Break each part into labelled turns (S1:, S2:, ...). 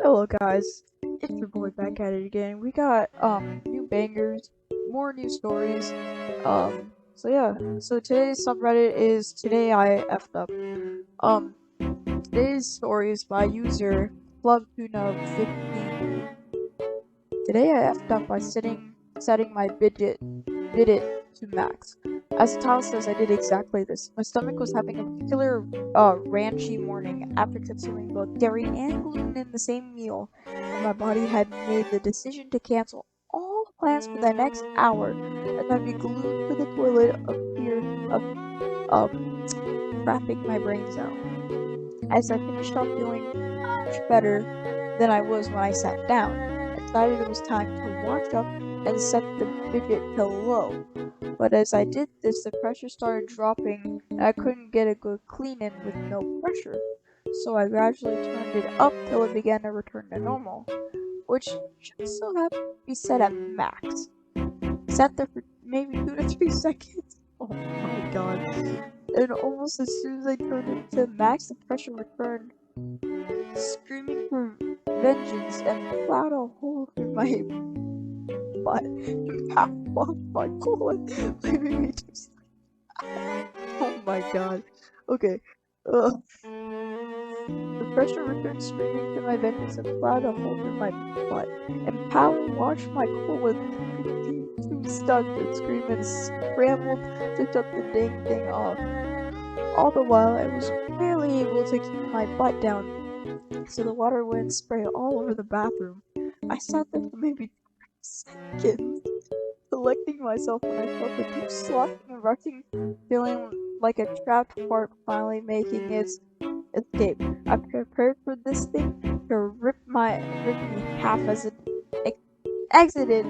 S1: Hello guys, it's your boy back at it again. We got new bangers, more new stories. So yeah. So today's subreddit is Today I Effed Up. Um Today's story is by user Clubtuna15. Today I effed up by setting my BIDET to max. As the title says, I did exactly this. My stomach was having a particular ranchy morning after consuming both dairy and gluten in the same meal, and my body had made the decision to cancel all plans for the next hour, as I'd be glued to the toilet of fear of trapping my brains out. As I finished off feeling much better than I was when I sat down, I decided it was time to wash up and set the fidget to low. But as I did this, the pressure started dropping and I couldn't get a good clean in with no pressure. So I gradually turned it up till it began to return to normal, which should still have to be set at max. Sat there for maybe 2 to 3 seconds. Oh my god. And almost as soon as I turned it to max, the pressure returned, screaming for vengeance and plowed a hole through my butt and half-washed my colon, leaving me to sleep. Oh my god. Okay. The pressure returned, screaming to my vengeance and plowed a hole through my butt and power washed my colon, too stuck to scream and scrambled to shut the dang thing off. All the while, I was barely able to keep my butt down, so the water wouldn't spray all over the bathroom. I sat there for maybe 30 seconds, collecting myself when I felt the deep sloshing and rushing, feeling like a trapped fart finally making its escape. I prepared for this thing to rip me half as it exited,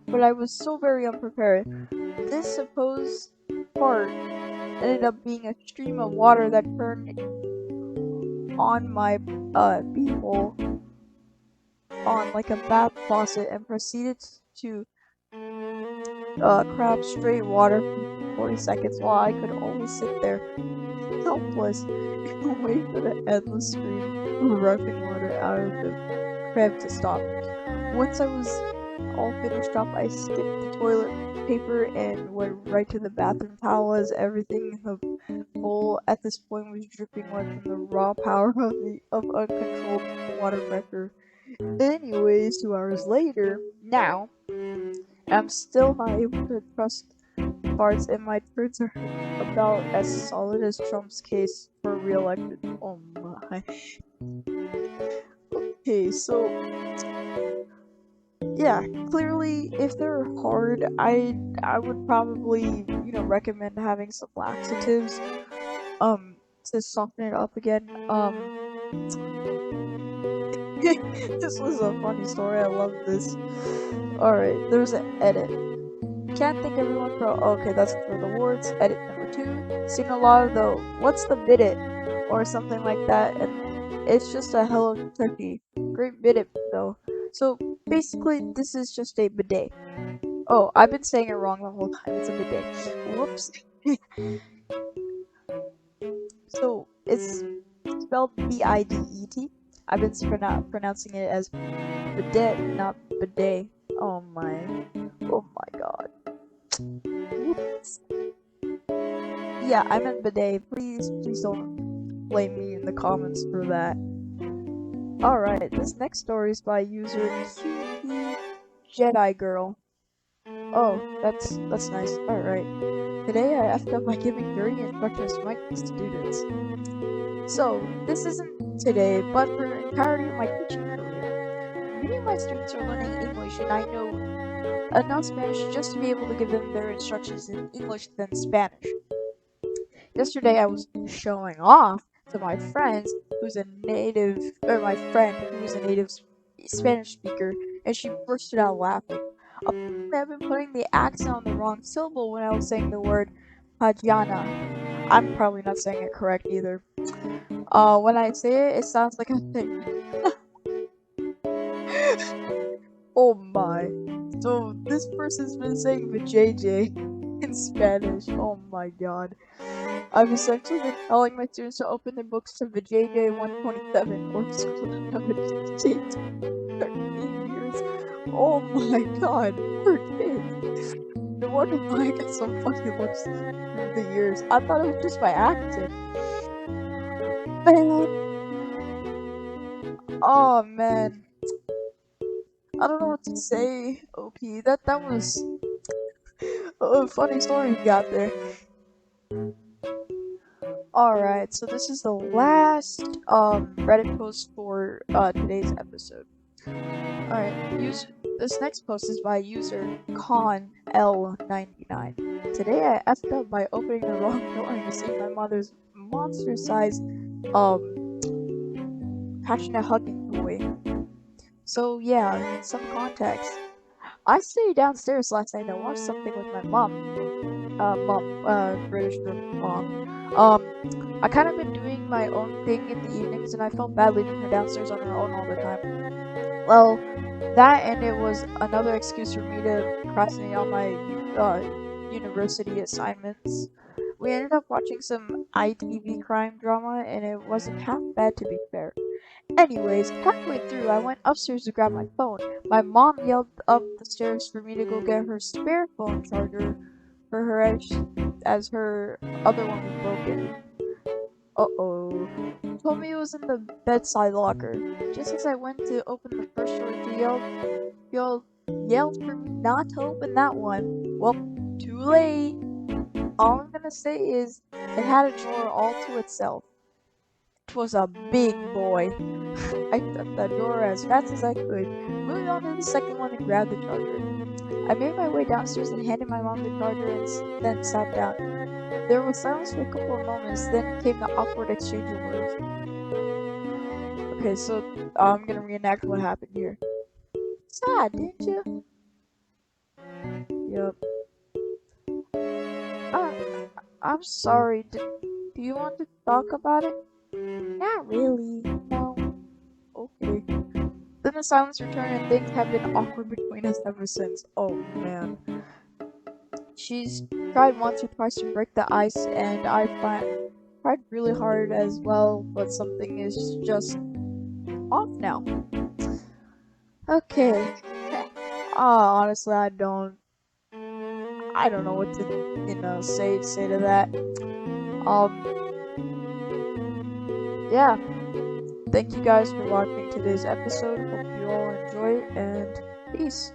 S1: but I was so very unprepared. This supposed fart ended up being a stream of water that turned on my beehole on like a bath faucet and proceeded to crab straight water for 40 seconds while I could only sit there helpless and wait for the endless stream of rushing water out of the crab to stop. Once I was all finished up, I skipped the toilet paper and went right to the bathroom towel as everything in the bowl at this point was dripping wet from the raw power of uncontrolled water pressure. Anyways, 2 hours later, now, I'm still not able to trust farts and my turds are about as solid as Trump's case for re-election. Oh my. Okay, so yeah, clearly if they're hard, I would probably, recommend having some laxatives to soften it up again. This was a funny story. I love this. Alright, there's an edit. Can't thank everyone for. Okay, that's for the awards. Edit number 2. Seen a lot of the "What's the BIDET?" or something like that, and it's just a Hello Turkey. Great BIDET though. So basically, this is just a bidet. Oh, I've been saying it wrong the whole time. It's a bidet. Whoops. So it's spelled BIDET. I've been pronouncing it as bidet, not bidet. Oh my. Oh my god. Whoops. Yeah, I meant bidet. Please don't blame me in the comments for that. Alright, this next story is by user QP Jedi Girl. Oh, that's nice. Alright. Today I effed up by giving dirty instructions to my students. So, this isn't today, but for the entirety of my teaching career. Many of my students are learning English, and I know enough Spanish just to be able to give them their instructions in English than Spanish. Yesterday I was showing off to my friend who's a native Spanish speaker, and she bursted out laughing. Apparently I've been putting the accent on the wrong syllable when I was saying the word pajana. I'm probably not saying it correct either. When I say it, it sounds like a thing. Oh my. So this person's been saying vajayjay. in Spanish. Oh my god. I've essentially been telling my students to open their books to the JJ 127 or school notes to 13 years. Oh my god, poor kids. No wonder why I got some funny looks through the years. I thought it was just by accident. Man, oh man. I don't know what to say, OP. That was a funny story you got there. Alright, so this is the last Reddit post for today's episode. Alright, this next post is by user ConL99. Today I effed up by opening the wrong door and received my mother's monster-sized passionate hugging toy. So yeah, some context. I stayed downstairs last night and watched something with my British mom. I kind of been doing my own thing in the evenings, and I felt bad leaving her downstairs on her own all the time. Well, that and it was another excuse for me to procrastinate on my university assignments. We ended up watching some ITV crime drama, and it wasn't half bad to be fair. Anyways, halfway through, I went upstairs to grab my phone. My mom yelled up the stairs for me to go get her spare phone charger for her as her other one was broken. Uh-oh. Told me it was in the bedside locker. Just as I went to open the first drawer, she yelled for me not to open that one. Well, too late. All I'm gonna say is, it had a drawer all to itself. It was a big boy. I shut that door as fast as I could, moved on to the second one and grabbed the charger. I made my way downstairs and handed my mom the charger and then sat down. There was silence for a couple of moments, then came the awkward exchange of words. Okay, so I'm gonna reenact what happened here. Sad, didn't you? Yep. Uh, I'm sorry. Do you want to talk about it? Not really. No. Okay. Then the silence returned and things have been awkward between us ever since. Oh man. She's tried once or twice to break the ice, and tried really hard as well, but something is just off now. Okay. Honestly, I don't know what to, say to that. Yeah. Thank you guys for watching today's episode. Hope you all enjoy it, and peace.